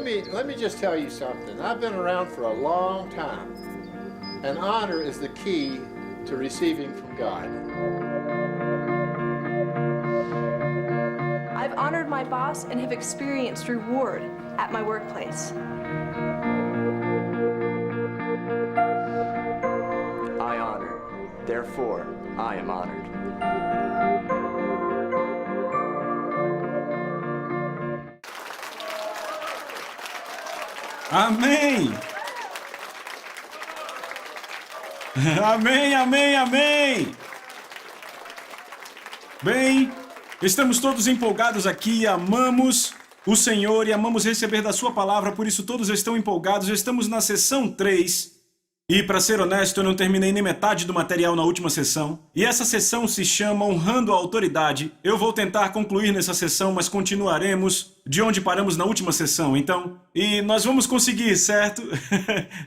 let me just tell you something. I've been around for a long time, and honor is the key to receiving from God. I've honored my boss and have experienced reward at my workplace. I honor, therefore I am honored. Amém! Amém, amém, amém! Bem, estamos todos empolgados aqui, amamos o Senhor e amamos receber da sua palavra, por isso todos estão empolgados. Estamos na sessão 3 e, para ser honesto, eu não terminei nem metade do material na última sessão. E essa sessão se chama Honrando a Autoridade. Eu vou tentar concluir nessa sessão, mas continuaremos de onde paramos na última sessão, então. E nós vamos conseguir, certo?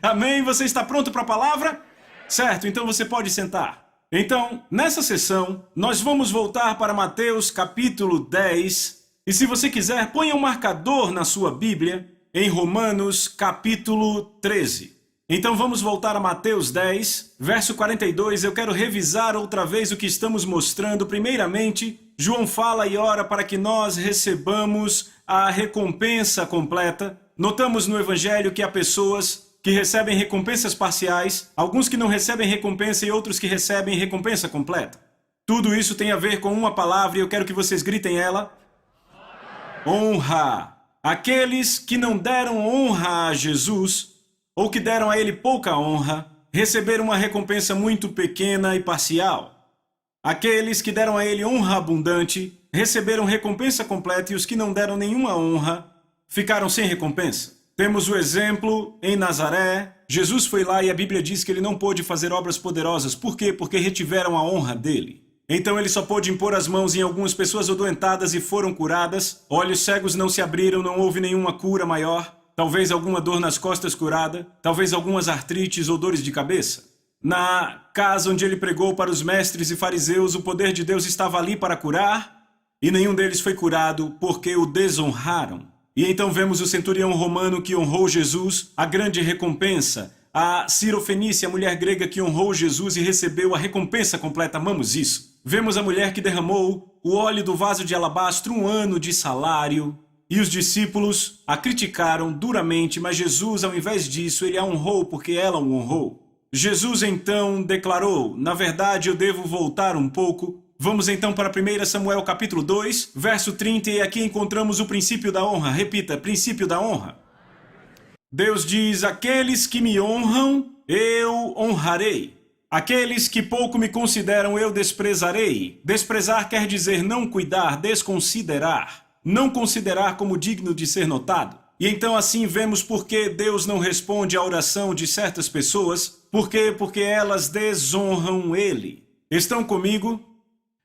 Amém? Você está pronto para a palavra? Certo, então você pode sentar. Então, nessa sessão, nós vamos voltar para Mateus capítulo 10. E se você quiser, ponha um marcador na sua Bíblia em Romanos capítulo 13. Então vamos voltar a Mateus 10, verso 42. Eu quero revisar outra vez o que estamos mostrando. Primeiramente, João fala e ora para que nós recebamos a recompensa completa. Notamos no Evangelho que há pessoas que recebem recompensas parciais, alguns que não recebem recompensa e outros que recebem recompensa completa. Tudo isso tem a ver com uma palavra e eu quero que vocês gritem ela. Honra. Aqueles que não deram honra a Jesus, ou que deram a ele pouca honra, receberam uma recompensa muito pequena e parcial. Aqueles que deram a ele honra abundante, receberam recompensa completa, e os que não deram nenhuma honra, ficaram sem recompensa. Temos o exemplo em Nazaré. Jesus foi lá e a Bíblia diz que ele não pôde fazer obras poderosas. Por quê? Porque retiveram a honra dele. Então ele só pôde impor as mãos em algumas pessoas adoentadas e foram curadas. Olhos cegos não se abriram, não houve nenhuma cura maior. Talvez alguma dor nas costas curada, talvez algumas artrites ou dores de cabeça. Na casa onde ele pregou para os mestres e fariseus, o poder de Deus estava ali para curar, e nenhum deles foi curado porque o desonraram. E então vemos o centurião romano que honrou Jesus, a grande recompensa. A Cirofenícia, a mulher grega que honrou Jesus e recebeu a recompensa completa. Amamos isso. Vemos a mulher que derramou o óleo do vaso de alabastro, 1 ano de salário. E os discípulos a criticaram duramente, mas Jesus, ao invés disso, ele a honrou porque ela o honrou. Jesus então declarou: na verdade eu devo voltar um pouco. Vamos então para 1 Samuel capítulo 2, verso 30, e aqui encontramos o princípio da honra. Repita, princípio da honra. Deus diz: aqueles que me honram, eu honrarei. Aqueles que pouco me consideram, eu desprezarei. Desprezar quer dizer não cuidar, desconsiderar. Não considerar como digno de ser notado. E então assim vemos por que Deus não responde à oração de certas pessoas. Por quê? Porque elas desonram Ele. Estão comigo?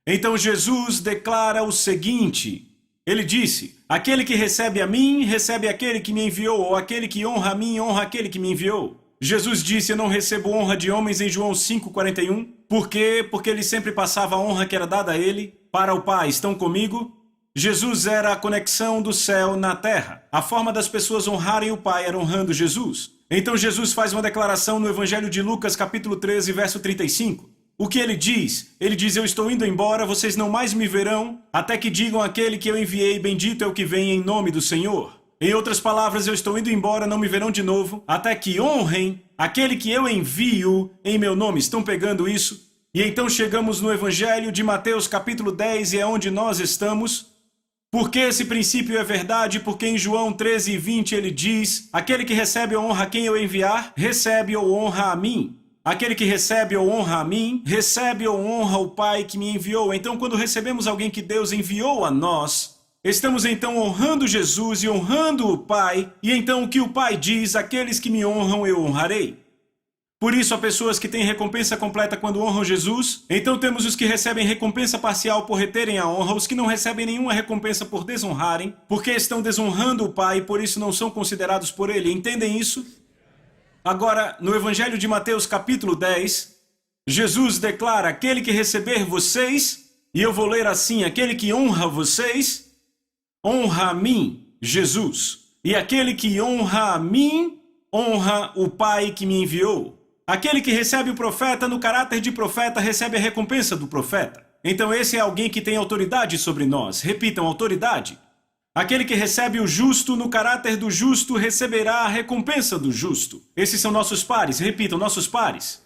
Então Jesus declara o seguinte. Ele disse: aquele que recebe a mim, recebe aquele que me enviou, ou aquele que honra a mim, honra aquele que me enviou. Jesus disse: eu não recebo honra de homens em João 5,41. Por quê? Porque ele sempre passava a honra que era dada a ele para o Pai. Estão comigo? Jesus era a conexão do céu na terra. A forma das pessoas honrarem o Pai era honrando Jesus. Então Jesus faz uma declaração no Evangelho de Lucas, capítulo 13, verso 35. O que ele diz? Ele diz: eu estou indo embora, vocês não mais me verão, até que digam àquele que eu enviei, bendito é o que vem em nome do Senhor. Em outras palavras, eu estou indo embora, não me verão de novo, até que honrem aquele que eu envio em meu nome. Estão pegando isso? E então chegamos no Evangelho de Mateus, capítulo 10, e é onde nós estamos. Porque esse princípio é verdade, porque em João 13 e 20 ele diz: aquele que recebe ou honra a quem eu enviar, recebe ou honra a mim. Aquele que recebe ou honra a mim, recebe ou honra o Pai que me enviou. Então, quando recebemos alguém que Deus enviou a nós, estamos então honrando Jesus e honrando o Pai. E então o que o Pai diz: aqueles que me honram eu honrarei. Por isso, há pessoas que têm recompensa completa quando honram Jesus. Então temos os que recebem recompensa parcial por reterem a honra, os que não recebem nenhuma recompensa por desonrarem, porque estão desonrando o Pai e por isso não são considerados por Ele. Entendem isso? Agora, no Evangelho de Mateus capítulo 10, Jesus declara: aquele que receber vocês, e eu vou ler assim: aquele que honra vocês, honra a mim, Jesus. E aquele que honra a mim, honra o Pai que me enviou. Aquele que recebe o profeta no caráter de profeta, recebe a recompensa do profeta. Então esse é alguém que tem autoridade sobre nós. Repitam, autoridade. Aquele que recebe o justo no caráter do justo, receberá a recompensa do justo. Esses são nossos pares. Repitam, nossos pares.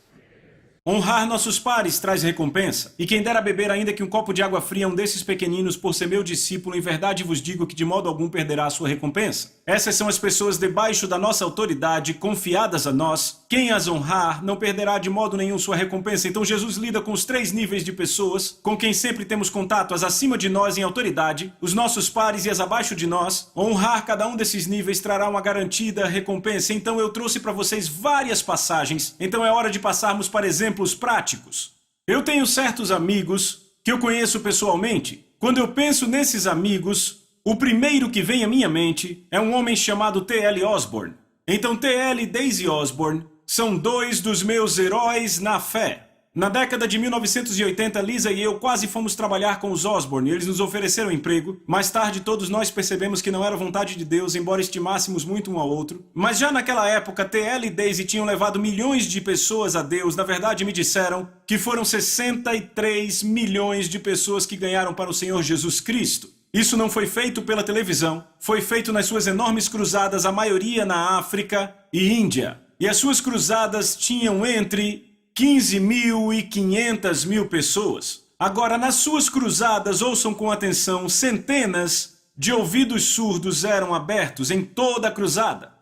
Honrar nossos pares traz recompensa. E quem dera beber ainda que um copo de água fria a um desses pequeninos, por ser meu discípulo, em verdade vos digo que de modo algum perderá a sua recompensa. Essas são as pessoas debaixo da nossa autoridade, confiadas a nós. Quem as honrar não perderá de modo nenhum sua recompensa. Então Jesus lida com os 3 níveis de pessoas, com quem sempre temos contato, as acima de nós em autoridade, os nossos pares e as abaixo de nós. Honrar cada um desses níveis trará uma garantida recompensa. Então eu trouxe para vocês várias passagens. Então é hora de passarmos para exemplos práticos. Eu tenho certos amigos que eu conheço pessoalmente. Quando eu penso nesses amigos, o primeiro que vem à minha mente é um homem chamado T.L. Osborne. Então T.L. e Daisy Osborne são 2 dos meus heróis na fé. Na década de 1980, Lisa e eu quase fomos trabalhar com os Osborne. Eles nos ofereceram emprego. Mais tarde, todos nós percebemos que não era vontade de Deus, embora estimássemos muito um ao outro. Mas já naquela época, T.L. e Daisy tinham levado milhões de pessoas a Deus. Na verdade, me disseram que foram 63 milhões de pessoas que ganharam para o Senhor Jesus Cristo. Isso não foi feito pela televisão. Foi feito nas suas enormes cruzadas, a maioria na África e Índia. E as suas cruzadas tinham entre 15 mil e 500 mil pessoas. Agora, nas suas cruzadas, ouçam com atenção, centenas de ouvidos surdos eram abertos em toda a cruzada.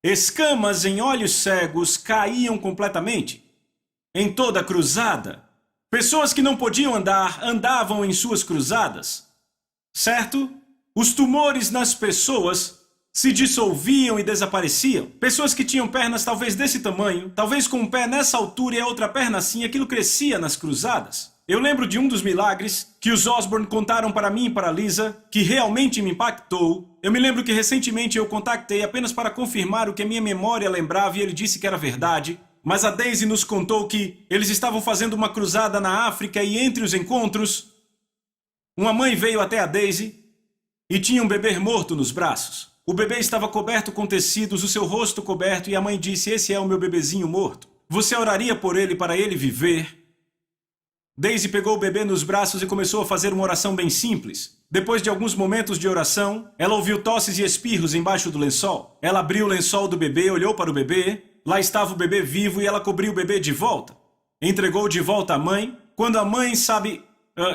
Escamas em olhos cegos caíam completamente. Em toda a cruzada. Pessoas que não podiam andar, andavam em suas cruzadas. Certo? Os tumores nas pessoas se dissolviam e desapareciam. Pessoas que tinham pernas talvez desse tamanho, talvez com um pé nessa altura e a outra perna assim, aquilo crescia nas cruzadas. Eu lembro de um dos milagres que os Osborne contaram para mim e para Lisa, que realmente me impactou. Eu me lembro que recentemente eu contactei apenas para confirmar o que a minha memória lembrava e ele disse que era verdade. Mas a Daisy nos contou que eles estavam fazendo uma cruzada na África e entre os encontros, uma mãe veio até a Daisy e tinha um bebê morto nos braços. O bebê estava coberto com tecidos, o seu rosto coberto, e a mãe disse: "Esse é o meu bebezinho morto. Você oraria por ele para ele viver?" Daisy pegou o bebê nos braços e começou a fazer uma oração bem simples. Depois de alguns momentos de oração, ela ouviu tosses e espirros embaixo do lençol. Ela abriu o lençol do bebê, olhou para o bebê. Lá estava o bebê vivo e ela cobriu o bebê de volta. Entregou de volta à mãe. Quando a mãe,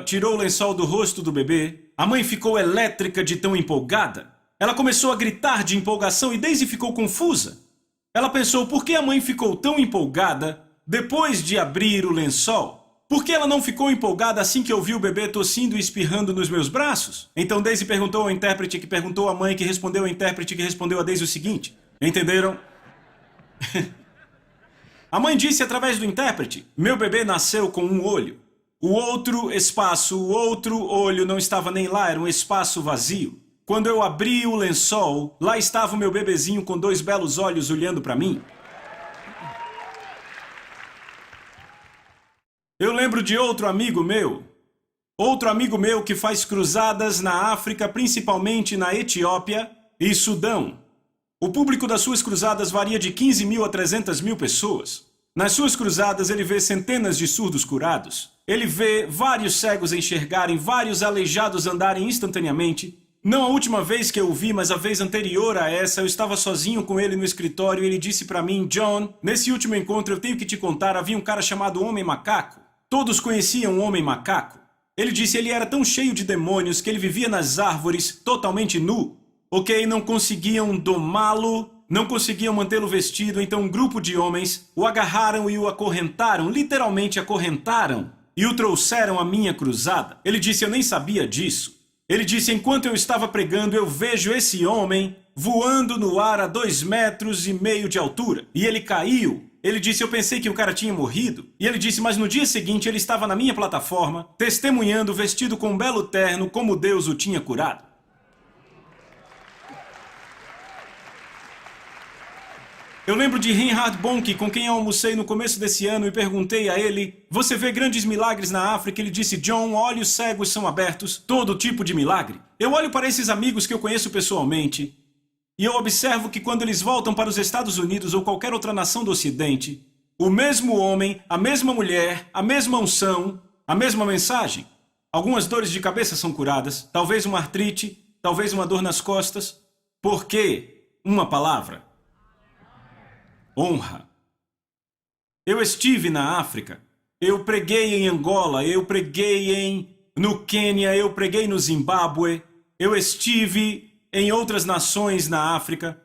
tirou o lençol do rosto do bebê, a mãe ficou elétrica de tão empolgada. Ela começou a gritar de empolgação e Daisy ficou confusa. Ela pensou, por que a mãe ficou tão empolgada depois de abrir o lençol? Por que ela não ficou empolgada assim que ouviu o bebê tossindo e espirrando nos meus braços? Então Daisy perguntou ao intérprete, que perguntou à mãe, que respondeu ao intérprete, que respondeu a Daisy o seguinte. Entenderam? A mãe disse através do intérprete, meu bebê nasceu com um olho. O outro olho não estava nem lá, era um espaço vazio. Quando eu abri o lençol, lá estava o meu bebezinho com 2 belos olhos olhando para mim. Eu lembro de outro amigo meu que faz cruzadas na África, principalmente na Etiópia e Sudão. O público das suas cruzadas varia de 15 mil a 300 mil pessoas. Nas suas cruzadas ele vê centenas de surdos curados. Ele vê vários cegos enxergarem, vários aleijados andarem instantaneamente. Não a última vez que eu o vi, mas a vez anterior a essa, eu estava sozinho com ele no escritório e ele disse para mim, John, nesse último encontro eu tenho que te contar, havia um cara chamado Homem Macaco. Todos conheciam o Homem Macaco. Ele disse ele era tão cheio de demônios que ele vivia nas árvores totalmente nu. Ok, não conseguiam domá-lo, não conseguiam mantê-lo vestido, então um grupo de homens o agarraram e o acorrentaram, literalmente acorrentaram, e o trouxeram à minha cruzada. Ele disse, eu nem sabia disso. Ele disse, enquanto eu estava pregando, eu vejo esse homem voando no ar a 2,5 metros de altura. E ele caiu. Ele disse, eu pensei que o cara tinha morrido. E ele disse, mas no dia seguinte ele estava na minha plataforma, testemunhando, vestido com um belo terno, como Deus o tinha curado. Eu lembro de Reinhard Bonnke, com quem eu almocei no começo desse ano e perguntei a ele, você vê grandes milagres na África? Ele disse, John, olhos cegos são abertos, todo tipo de milagre. Eu olho para esses amigos que eu conheço pessoalmente E eu observo que quando eles voltam para os Estados Unidos ou qualquer outra nação do Ocidente, o mesmo homem, a mesma mulher, a mesma unção, a mesma mensagem. Algumas dores de cabeça são curadas, talvez uma artrite, talvez uma dor nas costas. Por quê? Uma palavra: honra. Eu estive na África, eu preguei em Angola, eu preguei no Quênia, eu preguei no Zimbábue, eu estive em outras nações na África.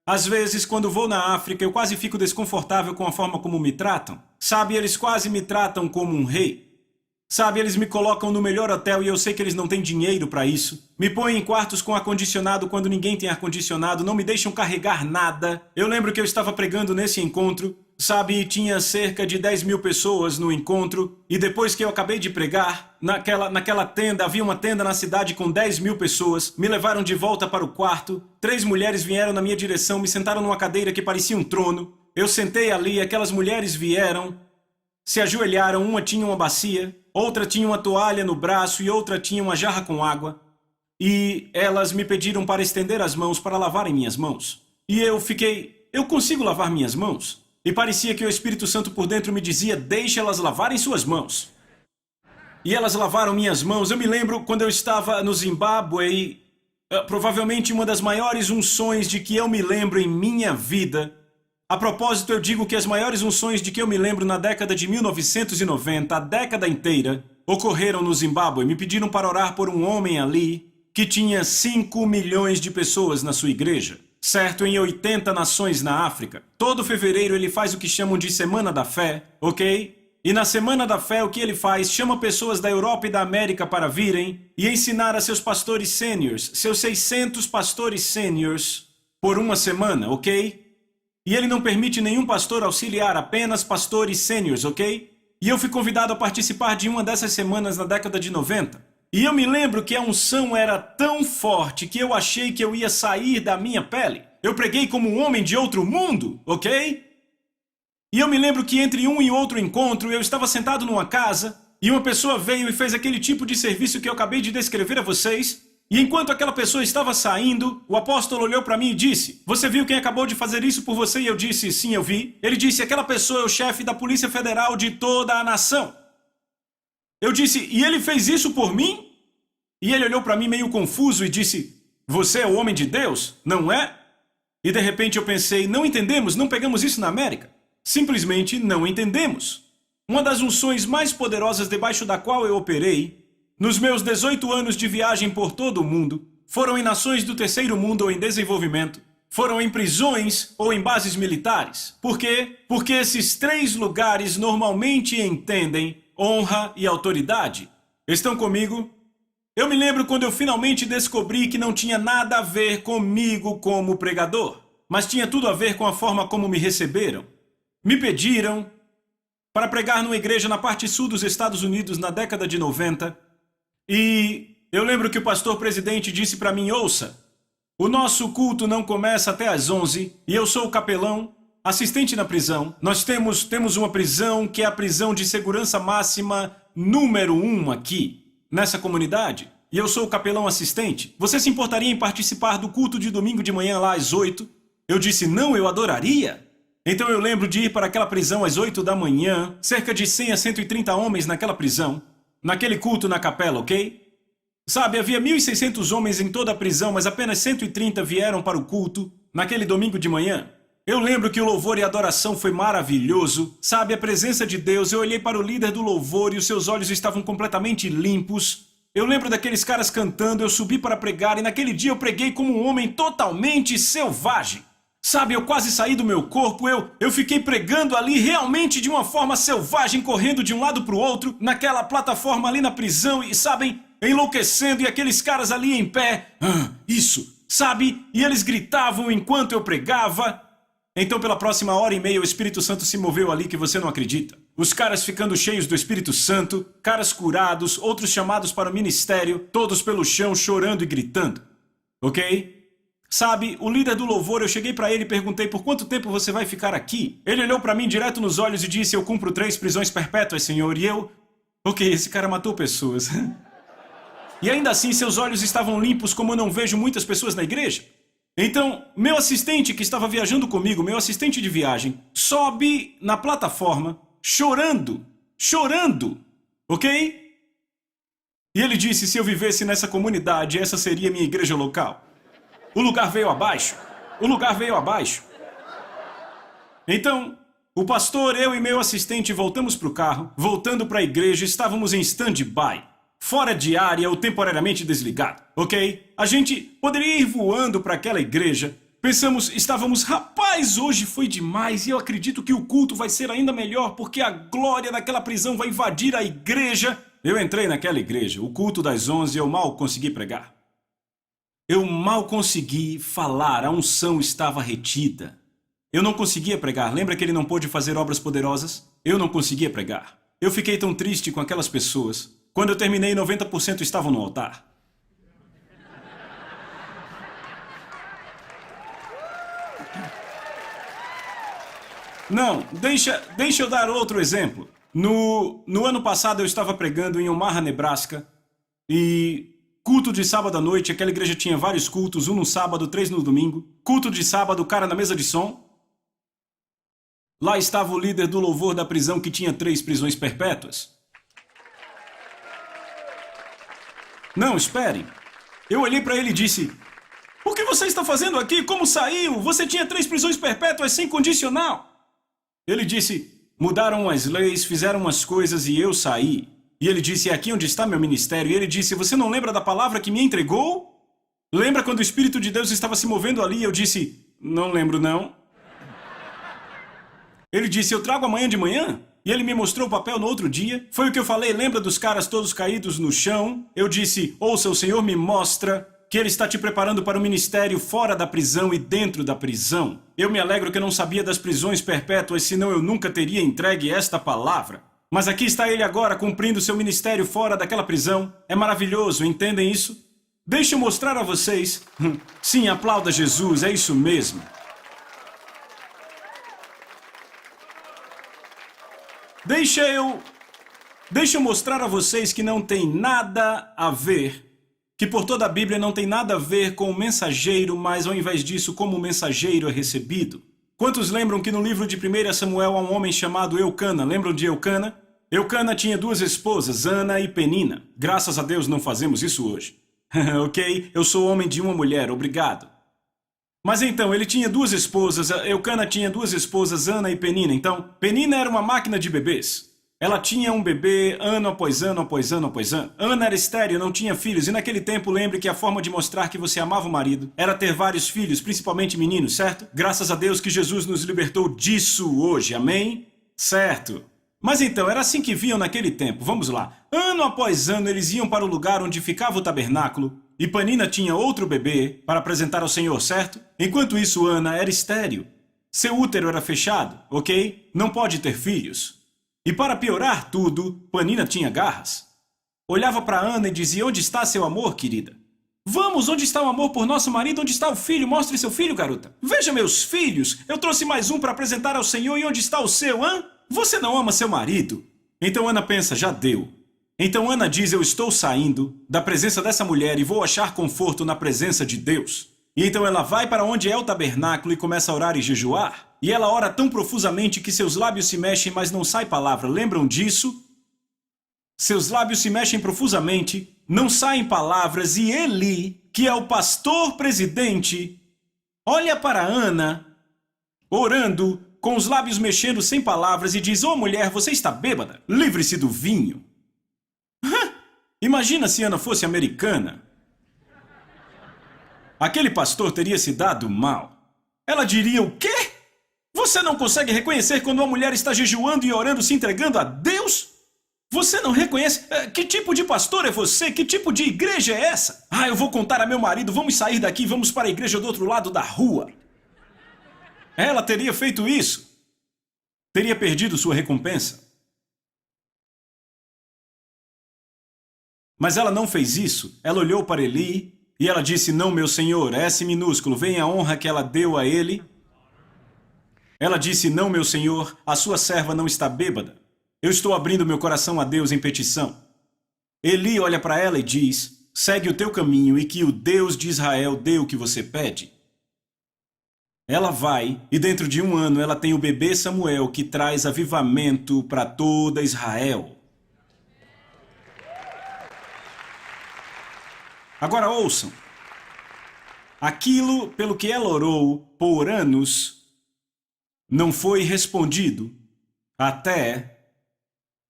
Às vezes, quando vou na África, eu quase fico desconfortável com a forma como me tratam. Sabe, eles quase me tratam como um rei. Sabe, eles me colocam no melhor hotel e eu sei que eles não têm dinheiro para isso. Me põem em quartos com ar-condicionado quando ninguém tem ar-condicionado, não me deixam carregar nada. Eu lembro que eu estava pregando nesse encontro, sabe, e tinha cerca de 10 mil pessoas no encontro. E depois que eu acabei de pregar, naquela tenda, havia uma tenda na cidade com 10 mil pessoas. Me levaram de volta para o quarto. 3 mulheres vieram na minha direção, me sentaram numa cadeira que parecia um trono. Eu sentei ali, aquelas mulheres vieram, se ajoelharam, uma tinha uma bacia, outra tinha uma toalha no braço e outra tinha uma jarra com água. E elas me pediram para estender as mãos para lavarem minhas mãos. E eu consigo lavar minhas mãos? E parecia que o Espírito Santo por dentro me dizia: deixe elas lavarem suas mãos. E elas lavaram minhas mãos. Eu me lembro quando eu estava no Zimbábue, provavelmente uma das maiores unções de que eu me lembro em minha vida. A propósito, eu digo que as maiores unções de que eu me lembro na década de 1990, a década inteira, ocorreram no Zimbábue. Me pediram para orar por um homem ali que tinha 5 milhões de pessoas na sua igreja, certo? Em 80 nações na África. Todo fevereiro ele faz o que chamam de Semana da Fé, ok? E na Semana da Fé o que ele faz? Chama pessoas da Europa e da América para virem e ensinar a seus pastores sêniors, seus 600 pastores sêniors, por uma semana, ok? E ele não permite nenhum pastor auxiliar, apenas pastores sêniors, ok? E eu fui convidado a participar de uma dessas semanas na década de 90. E eu me lembro que a unção era tão forte que eu achei que eu ia sair da minha pele. Eu preguei como um homem de outro mundo, ok? E eu me lembro que entre um e outro encontro eu estava sentado numa casa e uma pessoa veio e fez aquele tipo de serviço que eu acabei de descrever a vocês. E enquanto aquela pessoa estava saindo, o apóstolo olhou para mim e disse: você viu quem acabou de fazer isso por você? E eu disse: sim, eu vi. Ele disse: aquela pessoa é o chefe da Polícia Federal de toda a nação. Eu disse: e ele fez isso por mim? E ele olhou para mim meio confuso e disse: você é o homem de Deus, não é? E de repente eu pensei: não entendemos, não pegamos isso na América. Simplesmente não entendemos. Uma das unções mais poderosas debaixo da qual eu operei nos meus 18 anos de viagem por todo o mundo, foram em nações do terceiro mundo ou em desenvolvimento, foram em prisões ou em bases militares. Por quê? Porque esses 3 lugares normalmente entendem honra e autoridade. Estão comigo? Eu me lembro quando eu finalmente descobri que não tinha nada a ver comigo como pregador, mas tinha tudo a ver com a forma como me receberam. Me pediram para pregar numa igreja na parte sul dos Estados Unidos na década de 90, e eu lembro que o pastor presidente disse para mim: ouça, o nosso culto não começa até às 11 e eu sou o capelão, assistente na prisão. Nós temos uma prisão que é a prisão de segurança máxima número 1 aqui, nessa comunidade, e eu sou o capelão assistente. Você se importaria em participar do culto de domingo de manhã lá às 8? Eu disse: não, eu adoraria. Então eu lembro de ir para aquela prisão às 8 da manhã, cerca de 100 a 130 homens naquela prisão, naquele culto na capela, ok? Sabe, havia 1.600 homens em toda a prisão, mas apenas 130 vieram para o culto naquele domingo de manhã. Eu lembro que o louvor e a adoração foi maravilhoso. Sabe, a presença de Deus, eu olhei para o líder do louvor e os seus olhos estavam completamente limpos. Eu lembro daqueles caras cantando, eu subi para pregar e naquele dia eu preguei como um homem totalmente selvagem. Sabe, eu quase saí do meu corpo, eu fiquei pregando ali realmente de uma forma selvagem, correndo de um lado para o outro, naquela plataforma ali na prisão e, sabem, enlouquecendo e aqueles caras ali em pé. Isso, sabe? E eles gritavam enquanto eu pregava. Então pela próxima hora e meia o Espírito Santo se moveu ali que você não acredita. Os caras ficando cheios do Espírito Santo, caras curados, outros chamados para o ministério, todos pelo chão chorando e gritando. Ok? Sabe, o líder do louvor, eu cheguei pra ele e perguntei: por quanto tempo você vai ficar aqui? Ele olhou pra mim direto nos olhos e disse: eu cumpro 3 prisões perpétuas, senhor. E eu... ok, esse cara matou pessoas. E ainda assim seus olhos estavam limpos como eu não vejo muitas pessoas na igreja. Então, meu assistente que estava viajando comigo, meu assistente de viagem, sobe na plataforma chorando, ok? E ele disse, se eu vivesse nessa comunidade, essa seria minha igreja local. O lugar veio abaixo. Então, o pastor, eu e meu assistente voltamos para o carro, voltando para a igreja, estávamos em stand-by, fora de área ou temporariamente desligado, ok? A gente poderia ir voando para aquela igreja. Estávamos, rapaz, hoje foi demais e eu acredito que o culto vai ser ainda melhor porque a glória daquela prisão vai invadir a igreja. Eu entrei naquela igreja, o culto das 11, eu mal consegui pregar. Eu mal consegui falar, a unção estava retida. Eu não conseguia pregar. Lembra que ele não pôde fazer obras poderosas? Eu não conseguia pregar. Eu fiquei tão triste com aquelas pessoas. Quando eu terminei, 90% estavam no altar. Não, deixa eu dar outro exemplo. No ano passado eu estava pregando em Omaha, Nebraska, e culto de sábado à noite, aquela igreja tinha vários cultos, 1 no sábado, 3 no domingo. Culto de sábado, o cara na mesa de som. Lá estava o líder do louvor da prisão que tinha 3 prisões perpétuas. Não, espere. Eu olhei para ele e disse, o que você está fazendo aqui? Como saiu? Você tinha 3 prisões perpétuas sem condicional. Ele disse, mudaram as leis, fizeram umas coisas e eu saí. E ele disse, é aqui onde está meu ministério. E ele disse, você não lembra da palavra que me entregou? Lembra quando o Espírito de Deus estava se movendo ali? Eu disse, não lembro não. Ele disse, eu trago amanhã de manhã. E ele me mostrou o papel no outro dia. Foi o que eu falei, lembra dos caras todos caídos no chão? Eu disse, ouça, o Senhor me mostra que Ele está te preparando para o ministério fora da prisão e dentro da prisão. Eu me alegro que eu não sabia das prisões perpétuas, senão eu nunca teria entregue esta palavra. Mas aqui está Ele agora cumprindo seu ministério fora daquela prisão. É maravilhoso, entendem isso? Deixa eu mostrar a vocês. Sim, aplauda Jesus, é isso mesmo. Deixa eu mostrar a vocês que não tem nada a ver, que por toda a Bíblia não tem nada a ver com o mensageiro, mas ao invés disso, como o mensageiro é recebido. Quantos lembram que no livro de 1 Samuel há um homem chamado Eucana? Lembram de Eucana? Eucana tinha 2 esposas, Ana e Penina. Graças a Deus não fazemos isso hoje. Ok? Eu sou homem de uma mulher, obrigado. Mas então, ele tinha 2 esposas, Eucana tinha 2 esposas, Ana e Penina. Então, Penina era uma máquina de bebês. Ela tinha um bebê ano após ano, após ano, após ano. Ana era estéril, não tinha filhos. E naquele tempo, lembre que a forma de mostrar que você amava o marido era ter vários filhos, principalmente meninos, certo? Graças a Deus que Jesus nos libertou disso hoje, amém? Certo. Mas então, era assim que viam naquele tempo. Vamos lá. Ano após ano, eles iam para o lugar onde ficava o tabernáculo. E Penina tinha outro bebê para apresentar ao Senhor, certo? Enquanto isso, Ana era estéril. Seu útero era fechado, ok? Não pode ter filhos. E para piorar tudo, Penina tinha garras. Olhava para Ana e dizia, onde está seu amor, querida? Vamos, onde está o amor por nosso marido? Onde está o filho? Mostre seu filho, garota. Veja meus filhos. Eu trouxe mais um para apresentar ao Senhor. E onde está o seu, hã? Você não ama seu marido? Então Ana pensa, já deu. Então Ana diz, eu estou saindo da presença dessa mulher e vou achar conforto na presença de Deus. E então ela vai para onde é o tabernáculo e começa a orar e jejuar. E ela ora tão profusamente que seus lábios se mexem, mas não sai palavra. Lembram disso? Seus lábios se mexem profusamente, não saem palavras. E Eli, que é o pastor presidente, olha para Ana, orando, com os lábios mexendo sem palavras, e diz, ô mulher, você está bêbada? Livre-se do vinho. Imagina se Ana fosse americana. Aquele pastor teria se dado mal. Ela diria o quê? Você não consegue reconhecer quando uma mulher está jejuando e orando, se entregando a Deus? Você não reconhece? Que tipo de pastor é você? Que tipo de igreja é essa? Ah, eu vou contar a meu marido, vamos sair daqui e vamos para a igreja do outro lado da rua. Ela teria feito isso. Teria perdido sua recompensa. Mas ela não fez isso. Ela olhou para Eli e ela disse, não, meu senhor, S minúsculo, vem a honra que ela deu a ele. Ela disse, não, meu senhor, a sua serva não está bêbada. Eu estou abrindo meu coração a Deus em petição. Eli olha para ela e diz, segue o teu caminho e que o Deus de Israel dê o que você pede. ela vai e dentro de 1 ano ela tem o bebê Samuel que traz avivamento para toda Israel. Agora ouçam. Aquilo pelo que ela orou por anos não foi respondido até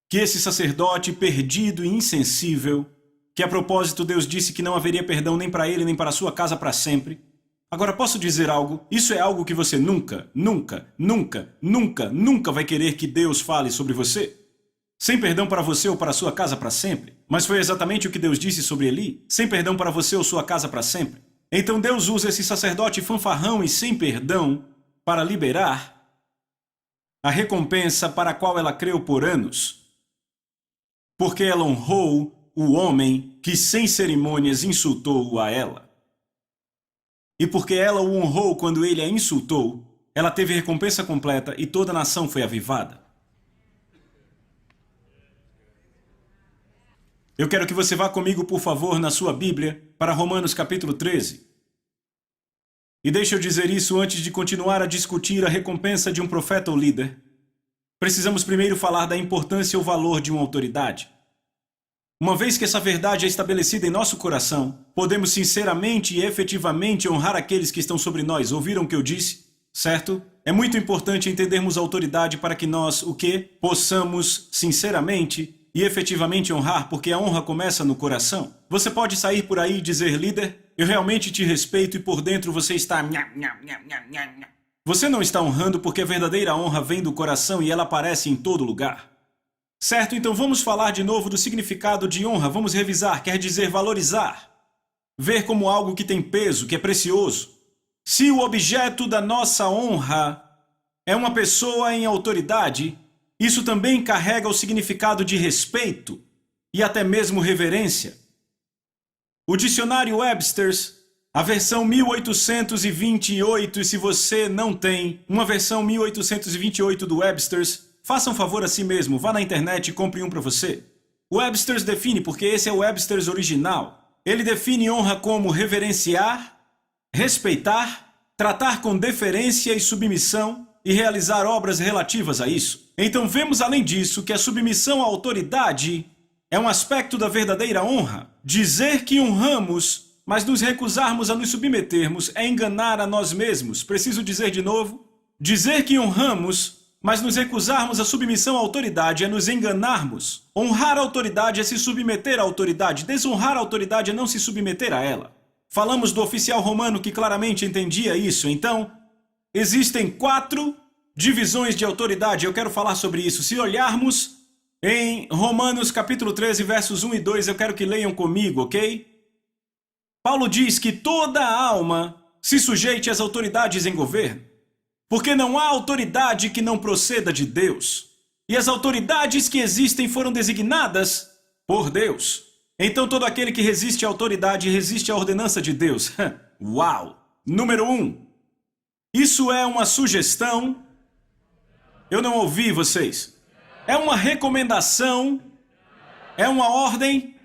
que esse sacerdote perdido e insensível, que a propósito Deus disse que não haveria perdão nem para ele nem para sua casa para sempre. Agora posso dizer algo? Isso é algo que você nunca vai querer que Deus fale sobre você. Sem perdão para você ou para sua casa para sempre. Mas foi exatamente o que Deus disse sobre Eli. Sem perdão para você ou sua casa para sempre. Então Deus usa esse sacerdote fanfarrão e sem perdão para liberar a recompensa para a qual ela creu por anos. Porque ela honrou o homem que sem cerimônias insultou a ela. E porque ela o honrou quando ele a insultou, ela teve recompensa completa e toda a nação foi avivada. Eu quero que você vá comigo, por favor, na sua Bíblia, para Romanos capítulo 13. E deixa eu dizer isso antes de continuar a discutir a recompensa de um profeta ou líder. Precisamos primeiro falar da importância ou valor de uma autoridade. Uma vez que essa verdade é estabelecida em nosso coração, podemos sinceramente e efetivamente honrar aqueles que estão sobre nós. Ouviram o que eu disse? Certo? É muito importante entendermos a autoridade para que nós, possamos sinceramente e efetivamente honrar, porque a honra começa no coração. Você pode sair por aí e dizer, líder, eu realmente te respeito e por dentro você está... Você não está honrando porque a verdadeira honra vem do coração e ela aparece em todo lugar. Certo? Então vamos falar de novo do significado de honra. Vamos revisar, quer dizer valorizar. Ver como algo que tem peso, que é precioso. Se o objeto da nossa honra é uma pessoa em autoridade, isso também carrega o significado de respeito e até mesmo reverência. O dicionário Webster's, a versão 1828, e se você não tem uma versão 1828 do Webster's, faça um favor a si mesmo, vá na internet e compre um para você. O Webster's define, porque esse é o Webster's original. Ele define honra como reverenciar, respeitar, tratar com deferência e submissão e realizar obras relativas a isso. Então vemos além disso que a submissão à autoridade é um aspecto da verdadeira honra. Dizer que honramos, mas nos recusarmos a nos submetermos é enganar a nós mesmos. Preciso dizer de novo? Dizer que honramos, mas nos recusarmos à submissão à autoridade é nos enganarmos. Honrar a autoridade é se submeter à autoridade. Desonrar a autoridade é não se submeter a ela. Falamos do oficial romano que claramente entendia isso. Então, existem 4 divisões de autoridade. Eu quero falar sobre isso. Se olharmos em Romanos capítulo 13, versos 1 e 2, eu quero que leiam comigo, ok? Paulo diz que toda alma se sujeite às autoridades em governo, porque não há autoridade que não proceda de Deus. E as autoridades que existem foram designadas por Deus. Então todo aquele que resiste à autoridade resiste à ordenança de Deus. Uau! Número 1. Isso é uma sugestão. Eu não ouvi vocês. É uma recomendação. É uma ordem.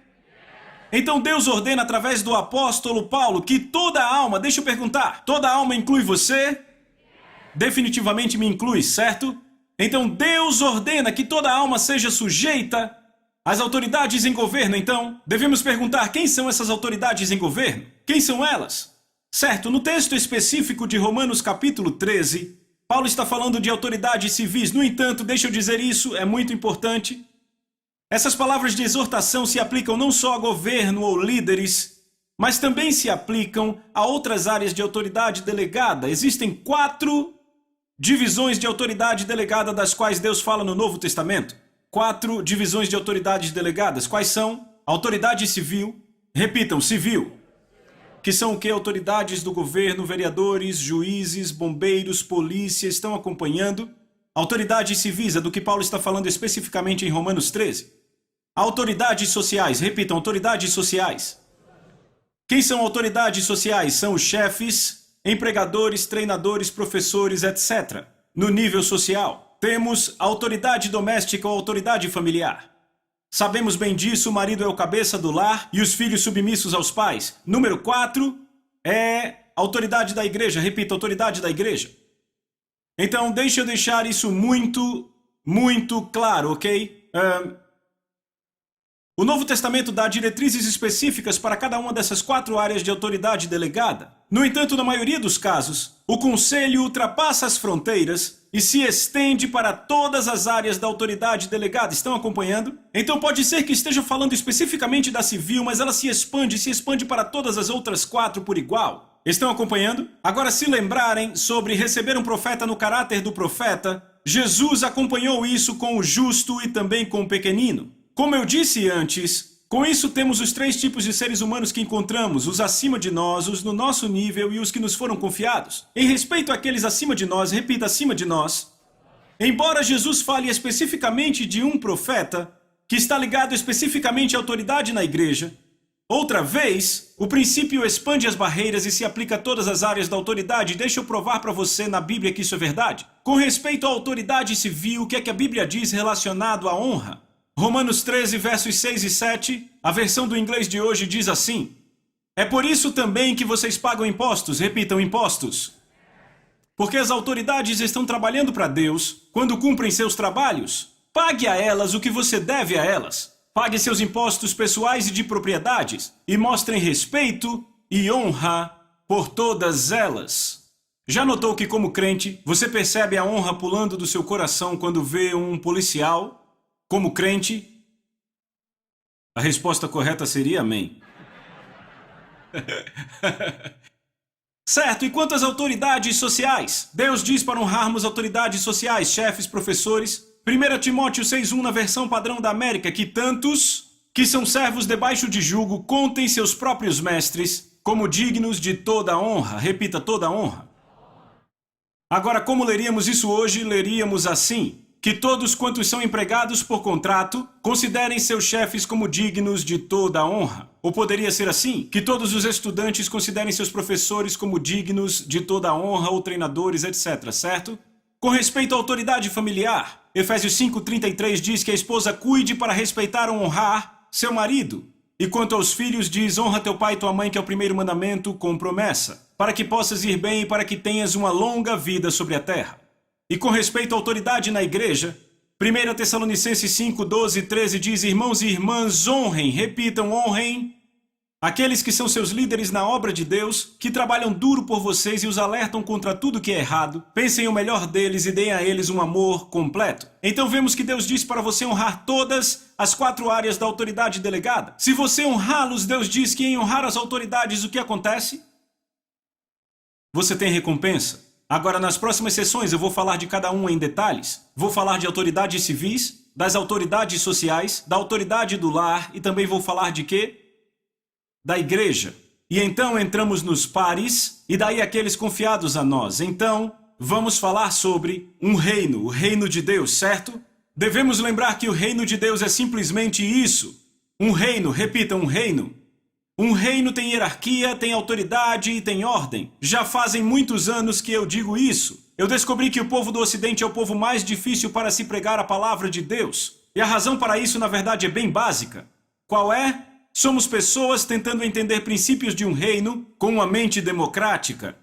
Então Deus ordena através do apóstolo Paulo que toda alma, deixa eu perguntar, toda alma inclui você? Definitivamente me inclui, certo? Então Deus ordena que toda alma seja sujeita às autoridades em governo. Então devemos perguntar, quem são essas autoridades em governo? Quem são elas? Certo, no texto específico de Romanos capítulo 13, Paulo está falando de autoridades civis. No entanto, deixa eu dizer isso, é muito importante. Essas palavras de exortação se aplicam não só a governo ou líderes, mas também se aplicam a outras áreas de autoridade delegada. Existem 4 divisões de autoridade delegada das quais Deus fala no Novo Testamento. 4 divisões de autoridades delegadas. Quais são? Autoridade civil. Repitam, civil. Que são o que? Autoridades do governo, vereadores, juízes, bombeiros, polícia, estão acompanhando. Autoridades civis é do que Paulo está falando especificamente em Romanos 13. Autoridades sociais, repitam, autoridades sociais. Quem são autoridades sociais? São os chefes, empregadores, treinadores, professores, etc. No nível social, temos a autoridade doméstica ou autoridade familiar. Sabemos bem disso, o marido é o cabeça do lar e os filhos submissos aos pais. Número 4 é autoridade da igreja. Repita, autoridade da igreja. Então, deixa eu deixar isso muito claro, ok? O Novo Testamento dá diretrizes específicas para cada uma dessas 4 áreas de autoridade delegada. No entanto, na maioria dos casos, o conselho ultrapassa as fronteiras e se estende para todas as áreas da autoridade delegada. Estão acompanhando? Então pode ser que esteja falando especificamente da civil, mas ela se expande para todas as outras 4 por igual. Estão acompanhando? Agora, se lembrarem sobre receber um profeta no caráter do profeta, Jesus acompanhou isso com o justo e também com o pequenino. Como eu disse antes, com isso temos os 3 tipos de seres humanos que encontramos, os acima de nós, os no nosso nível e os que nos foram confiados. Em respeito àqueles acima de nós, repita, acima de nós. Embora Jesus fale especificamente de um profeta, que está ligado especificamente à autoridade na igreja, outra vez, o princípio expande as barreiras e se aplica a todas as áreas da autoridade. Deixa eu provar para você na Bíblia que isso é verdade. Com respeito à autoridade civil, o que é que a Bíblia diz relacionado à honra? Romanos 13, versos 6 e 7, a versão do inglês de hoje diz assim: é por isso também que vocês pagam impostos, repitam, impostos. Porque as autoridades estão trabalhando para Deus quando cumprem seus trabalhos. Pague a elas o que você deve a elas. Pague seus impostos pessoais e de propriedades e mostrem respeito e honra por todas elas. Já notou que, como crente, você percebe a honra pulando do seu coração quando vê um policial? Como crente, a resposta correta seria amém. Certo, e quanto às autoridades sociais? Deus diz para honrarmos autoridades sociais, chefes, professores. 1 Timóteo 6,1 na versão padrão da América, que tantos que são servos debaixo de jugo contem seus próprios mestres como dignos de toda honra. Repita, toda honra. Agora, como leríamos isso hoje? Leríamos assim: que todos quantos são empregados por contrato considerem seus chefes como dignos de toda honra. Ou poderia ser assim: que todos os estudantes considerem seus professores como dignos de toda honra, ou treinadores, etc., certo? Com respeito à autoridade familiar, Efésios 5,33 diz que a esposa cuide para respeitar ou honrar seu marido. E quanto aos filhos diz: honra teu pai e tua mãe, que é o primeiro mandamento com promessa, para que possas ir bem e para que tenhas uma longa vida sobre a terra. E com respeito à autoridade na igreja, 1 Tessalonicenses 5, 12 e 13 diz: irmãos e irmãs, honrem, repitam, honrem aqueles que são seus líderes na obra de Deus, que trabalham duro por vocês e os alertam contra tudo que é errado. Pensem o melhor deles e deem a eles um amor completo. Então vemos que Deus diz para você honrar todas as 4 áreas da autoridade delegada. Se você honrá-los, Deus diz que em honrar as autoridades, o que acontece? Você tem recompensa. Agora, nas próximas sessões, eu vou falar de cada um em detalhes. Vou falar de autoridades civis, das autoridades sociais, da autoridade do lar e também vou falar de quê? Da igreja. E então entramos nos pares e daí aqueles confiados a nós. Então, vamos falar sobre um reino, o reino de Deus, certo? Devemos lembrar que o reino de Deus é simplesmente isso. Um reino, repita, um reino. Um reino tem hierarquia, tem autoridade e tem ordem. Já fazem muitos anos que eu digo isso. Eu descobri que o povo do Ocidente é o povo mais difícil para se pregar a palavra de Deus. E a razão para isso, na verdade, é bem básica. Qual é? Somos pessoas tentando entender princípios de um reino com uma mente democrática.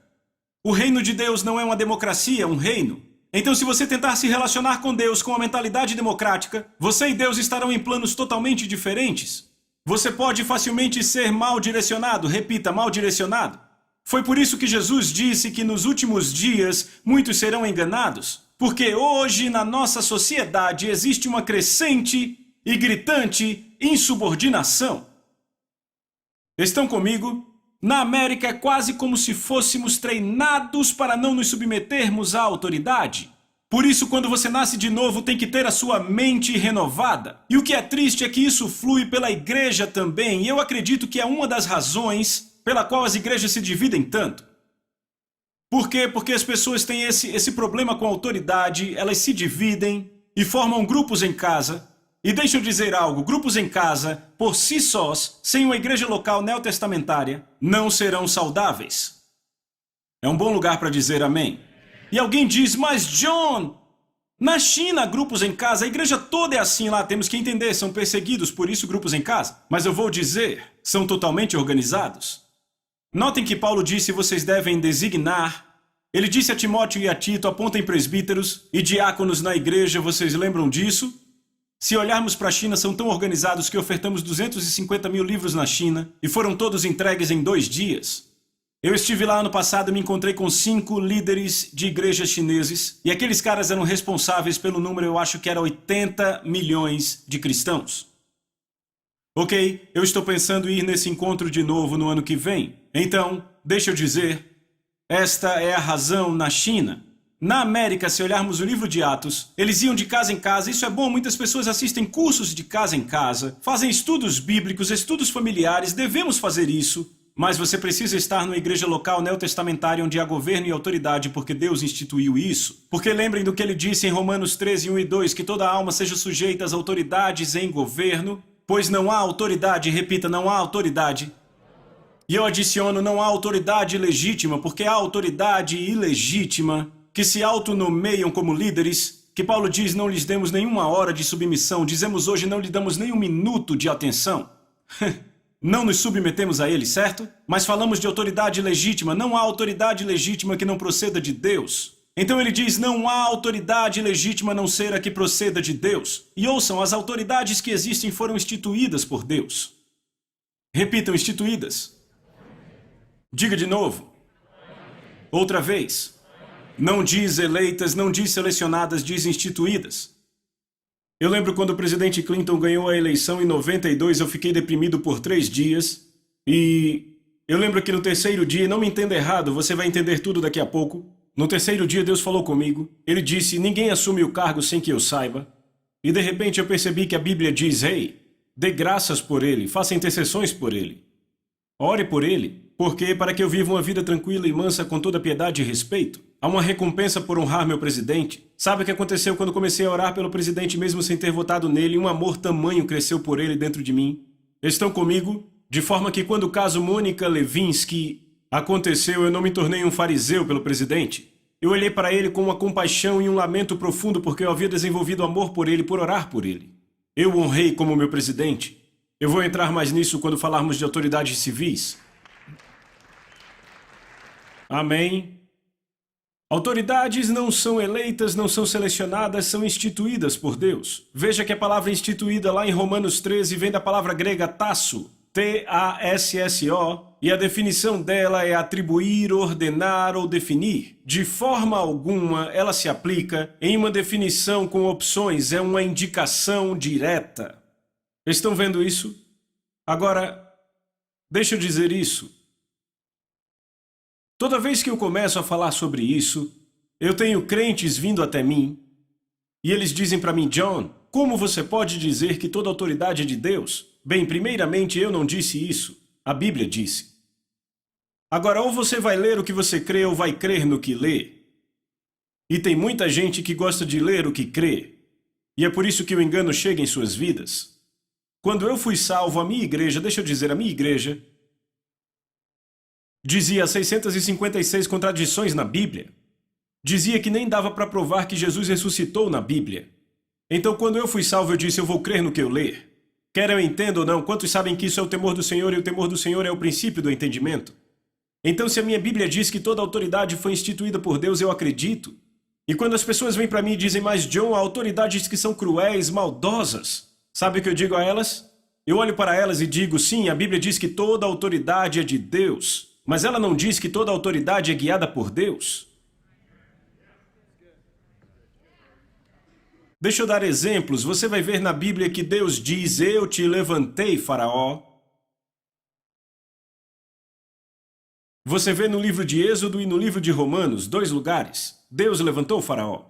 O reino de Deus não é uma democracia, é um reino. Então, se você tentar se relacionar com Deus com uma mentalidade democrática, você e Deus estarão em planos totalmente diferentes. Você pode facilmente ser mal direcionado, repita, mal direcionado. Foi por isso que Jesus disse que nos últimos dias muitos serão enganados, porque hoje na nossa sociedade existe uma crescente e gritante insubordinação. Estão comigo? Na América é quase como se fôssemos treinados para não nos submetermos à autoridade. Por isso, quando você nasce de novo, tem que ter a sua mente renovada. E o que é triste é que isso flui pela igreja também. E eu acredito que é uma das razões pela qual as igrejas se dividem tanto. Por quê? Porque as pessoas têm esse problema com a autoridade, elas se dividem e formam grupos em casa. E deixa eu dizer algo, grupos em casa, por si sós, sem uma igreja local neotestamentária, não serão saudáveis. É um bom lugar para dizer amém. E alguém diz, mas John, na China grupos em casa, a igreja toda é assim lá, temos que entender, são perseguidos, por isso grupos em casa. Mas eu vou dizer, são totalmente organizados. Notem que Paulo disse vocês devem designar. Ele disse a Timóteo e a Tito, apontem presbíteros e diáconos na igreja, vocês lembram disso? Se olharmos para a China, são tão organizados que ofertamos 250 mil livros na China e foram todos entregues em 2 dias. Eu estive lá ano passado e me encontrei com 5 líderes de igrejas chineses e aqueles caras eram responsáveis pelo número, eu acho que era 80 milhões de cristãos. Ok, eu estou pensando em ir nesse encontro de novo no ano que vem. Então, deixa eu dizer, esta é a razão na China. Na América, se olharmos o livro de Atos, eles iam de casa em casa, isso é bom, muitas pessoas assistem cursos de casa em casa, fazem estudos bíblicos, estudos familiares, devemos fazer isso, mas você precisa estar numa igreja local neotestamentária onde há governo e autoridade porque Deus instituiu isso. Porque lembrem do que ele disse em Romanos 13, 1 e 2, que toda alma seja sujeita às autoridades em governo, pois não há autoridade, repita, não há autoridade. E eu adiciono, não há autoridade legítima, porque há autoridade ilegítima, que se autonomeiam como líderes, que Paulo diz não lhes demos nenhuma hora de submissão, dizemos hoje não lhe damos nem 1 minuto de atenção. Não nos submetemos a eles, certo? Mas falamos de autoridade legítima, não há autoridade legítima que não proceda de Deus. Então ele diz, não há autoridade legítima a não ser a que proceda de Deus. E ouçam, as autoridades que existem foram instituídas por Deus. Repitam, instituídas. Diga de novo. Outra vez. Não diz eleitas, não diz selecionadas, diz instituídas. Eu lembro quando o presidente Clinton ganhou a eleição em 92, eu fiquei deprimido por 3 dias. E eu lembro que no 3º dia, não me entenda errado, você vai entender tudo daqui a pouco. No 3º dia Deus falou comigo. Ele disse, ninguém assume o cargo sem que eu saiba. E de repente eu percebi que a Bíblia diz, ei, dê graças por ele, faça intercessões por ele. Ore por ele, porque para que eu viva uma vida tranquila e mansa com toda piedade e respeito. Há uma recompensa por honrar meu presidente. Sabe o que aconteceu quando comecei a orar pelo presidente mesmo sem ter votado nele? Um amor tamanho cresceu por ele dentro de mim. Estão comigo? De forma que quando o caso Mônica Lewinsky aconteceu, eu não me tornei um fariseu pelo presidente. Eu olhei para ele com uma compaixão e um lamento profundo porque eu havia desenvolvido amor por ele, por orar por ele. Eu o honrei como meu presidente. Eu vou entrar mais nisso quando falarmos de autoridades civis. Amém. Autoridades não são eleitas, não são selecionadas, são instituídas por Deus. Veja que a palavra instituída lá em Romanos 13 vem da palavra grega tasso, T-A-S-S-O, e a definição dela é atribuir, ordenar ou definir. De forma alguma, ela se aplica em uma definição com opções, é uma indicação direta. Estão vendo isso? Agora, deixa eu dizer isso. Toda vez que eu começo a falar sobre isso, eu tenho crentes vindo até mim e eles dizem para mim, John, como você pode dizer que toda autoridade é de Deus? Bem, primeiramente eu não disse isso, a Bíblia disse. Agora, ou você vai ler o que você crê ou vai crer no que lê. E tem muita gente que gosta de ler o que crê, e é por isso que o engano chega em suas vidas. Quando eu fui salvo, a minha igreja, deixa eu dizer, a minha igreja, dizia 656 contradições na Bíblia. Dizia que nem dava para provar que Jesus ressuscitou na Bíblia. Então, quando eu fui salvo, eu disse, eu vou crer no que eu ler. Quer eu entenda ou não, quantos sabem que isso é o temor do Senhor e o temor do Senhor é o princípio do entendimento? Então, se a minha Bíblia diz que toda autoridade foi instituída por Deus, eu acredito. E quando as pessoas vêm para mim e dizem, mas John, há autoridades que são cruéis, maldosas. Sabe o que eu digo a elas? Eu olho para elas e digo, sim, a Bíblia diz que toda autoridade é de Deus. Mas ela não diz que toda autoridade é guiada por Deus. Deixa eu dar exemplos. Você vai ver na Bíblia que Deus diz, eu te levantei, Faraó. Você vê no livro de Êxodo e no livro de Romanos, 2 lugares. Deus levantou Faraó.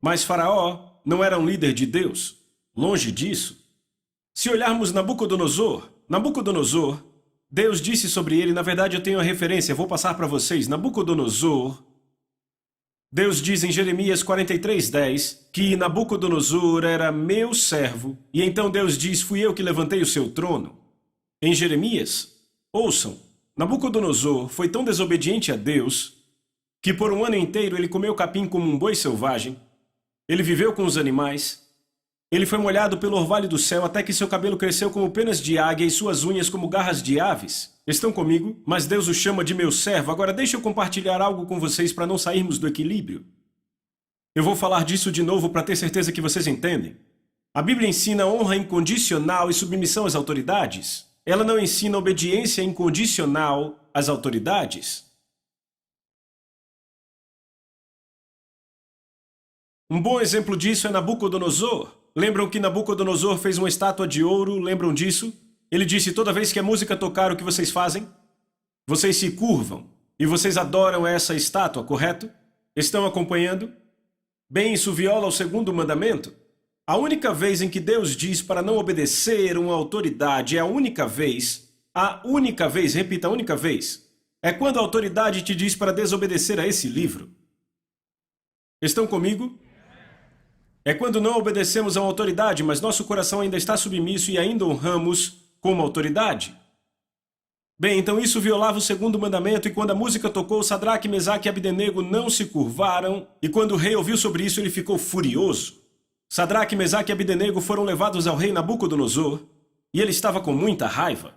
Mas Faraó não era um líder de Deus. Longe disso. Se olharmos Nabucodonosor, Deus disse sobre ele, na verdade eu tenho a referência, vou passar para vocês. Nabucodonosor, Deus diz em Jeremias 43:10 que Nabucodonosor era meu servo, e então Deus diz, fui eu que levantei o seu trono. Em Jeremias, ouçam, Nabucodonosor foi tão desobediente a Deus que por 1 ano inteiro ele comeu capim como um boi selvagem, ele viveu com os animais, Ele foi molhado pelo orvalho do céu até que seu cabelo cresceu como penas de águia e suas unhas como garras de aves. Estão comigo? Mas Deus o chama de meu servo. Agora deixa eu compartilhar algo com vocês para não sairmos do equilíbrio. Eu vou falar disso de novo para ter certeza que vocês entendem. A Bíblia ensina honra incondicional e submissão às autoridades. Ela não ensina obediência incondicional às autoridades. Um bom exemplo disso é Nabucodonosor. Lembram que Nabucodonosor fez uma estátua de ouro? Lembram disso? Ele disse, toda vez que a música tocar, o que vocês fazem? Vocês se curvam. E vocês adoram essa estátua, correto? Estão acompanhando? Bem, isso viola o segundo mandamento. A única vez em que Deus diz para não obedecer uma autoridade é a única vez, repita, a única vez, é quando a autoridade te diz para desobedecer a esse livro. Estão comigo? É quando não obedecemos a uma autoridade, mas nosso coração ainda está submisso e ainda honramos como autoridade. Bem, então isso violava o segundo mandamento, e quando a música tocou, Sadraque, Mesaque e Abdenego não se curvaram, e quando o rei ouviu sobre isso, ele ficou furioso. Sadraque, Mesaque e Abdenego foram levados ao rei Nabucodonosor, e ele estava com muita raiva.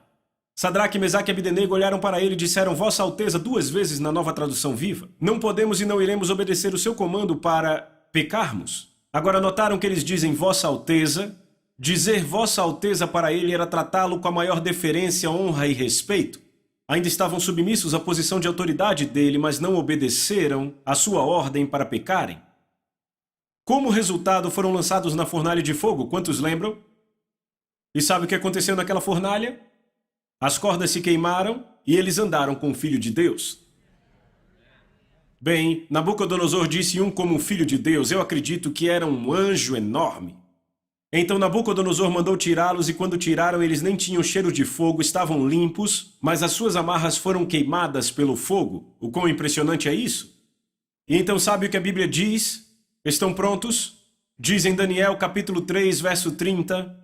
Sadraque, Mesaque e Abdenego olharam para ele e disseram, Vossa Alteza, 2 vezes na Nova Tradução Viva, não podemos e não iremos obedecer o seu comando para pecarmos. Agora notaram que eles dizem Vossa Alteza? Dizer Vossa Alteza para ele era tratá-lo com a maior deferência, honra e respeito. Ainda estavam submissos à posição de autoridade dele, mas não obedeceram à sua ordem para pecarem. Como resultado, foram lançados na fornalha de fogo, quantos lembram? E sabe o que aconteceu naquela fornalha? As cordas se queimaram e eles andaram com o Filho de Deus. Bem, Nabucodonosor disse como um filho de Deus, eu acredito que era um anjo enorme. Então Nabucodonosor mandou tirá-los e quando tiraram eles nem tinham cheiro de fogo, estavam limpos, mas as suas amarras foram queimadas pelo fogo. O quão impressionante é isso? E então sabe o que a Bíblia diz? Estão prontos? Diz em Daniel capítulo 3, verso 30,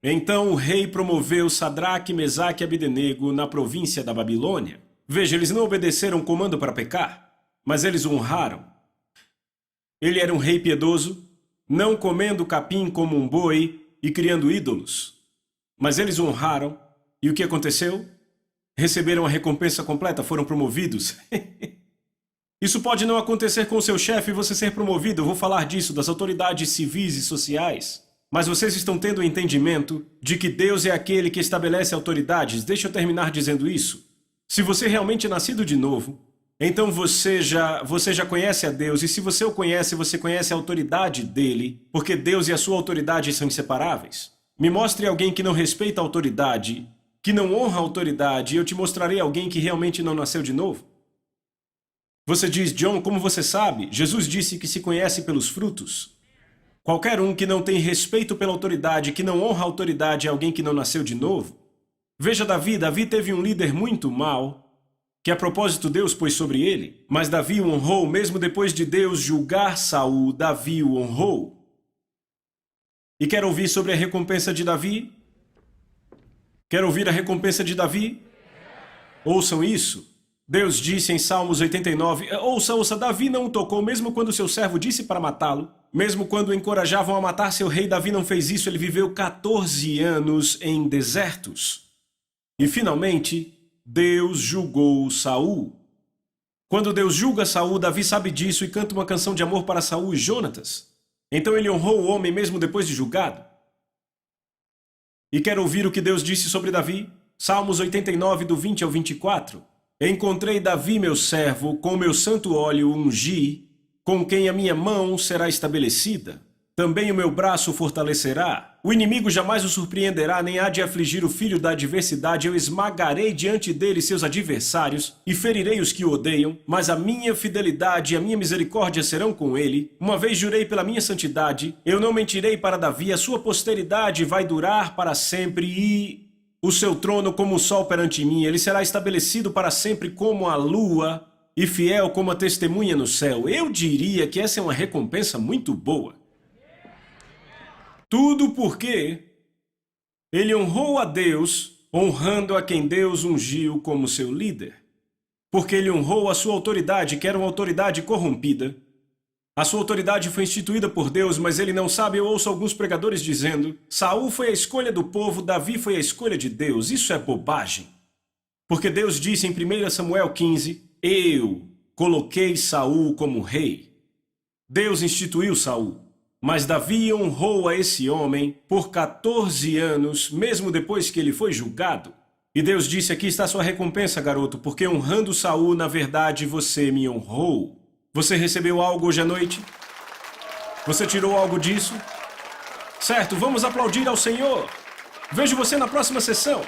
Então o rei promoveu Sadraque, Mesaque e Abdenego na província da Babilônia. Veja, eles não obedeceram o comando para pecar, mas eles o honraram. Ele era um rei piedoso, não comendo capim como um boi e criando ídolos. Mas eles o honraram, e o que aconteceu? Receberam a recompensa completa, foram promovidos. Isso pode não acontecer com o seu chefe e você ser promovido, eu vou falar disso, das autoridades civis e sociais. Mas vocês estão tendo o entendimento de que Deus é aquele que estabelece autoridades? Deixa eu terminar dizendo isso. Se você realmente é nascido de novo, então você já conhece a Deus, e se você o conhece, você conhece a autoridade dele, porque Deus e a sua autoridade são inseparáveis. Me mostre alguém que não respeita a autoridade, que não honra a autoridade, e eu te mostrarei alguém que realmente não nasceu de novo. Você diz, John, como você sabe? Jesus disse que se conhece pelos frutos. Qualquer um que não tem respeito pela autoridade, que não honra a autoridade, é alguém que não nasceu de novo. Veja Davi teve um líder muito mau, que a propósito Deus pôs sobre ele, mas Davi o honrou, mesmo depois de Deus julgar Saul, Davi o honrou. E quer ouvir sobre a recompensa de Davi? Quer ouvir a recompensa de Davi? Ouçam isso. Deus disse em Salmos 89, ouça, Davi não o tocou, mesmo quando seu servo disse para matá-lo, mesmo quando o encorajavam a matar seu rei, Davi não fez isso, ele viveu 14 anos em desertos. E finalmente, Deus julgou Saul. Quando Deus julga Saul, Davi sabe disso e canta uma canção de amor para Saul e Jonatas. Então ele honrou o homem mesmo depois de julgado. E quer ouvir o que Deus disse sobre Davi? Salmos 89, do 20 ao 24. Encontrei Davi, meu servo, com meu santo óleo ungi, com quem a minha mão será estabelecida. Também o meu braço fortalecerá. O inimigo jamais o surpreenderá, nem há de afligir o filho da adversidade. Eu esmagarei diante dele seus adversários e ferirei os que o odeiam. Mas a minha fidelidade e a minha misericórdia serão com ele. Uma vez jurei pela minha santidade, eu não mentirei para Davi. A sua posteridade vai durar para sempre e o seu trono como o sol perante mim. Ele será estabelecido para sempre como a lua e fiel como a testemunha no céu. Eu diria que essa é uma recompensa muito boa. Tudo porque ele honrou a Deus, honrando a quem Deus ungiu como seu líder. Porque ele honrou a sua autoridade, que era uma autoridade corrompida. A sua autoridade foi instituída por Deus, mas ele não sabe. Eu ouço alguns pregadores dizendo: Saul foi a escolha do povo, Davi foi a escolha de Deus. Isso é bobagem. Porque Deus disse em 1 Samuel 15, eu coloquei Saul como rei. Deus instituiu Saul, mas Davi honrou a esse homem por 14 anos, mesmo depois que ele foi julgado. E Deus disse: aqui está sua recompensa, garoto, porque honrando Saul, na verdade, você me honrou. Você recebeu algo hoje à noite? Você tirou algo disso? Certo, vamos aplaudir ao Senhor. Vejo você na próxima sessão.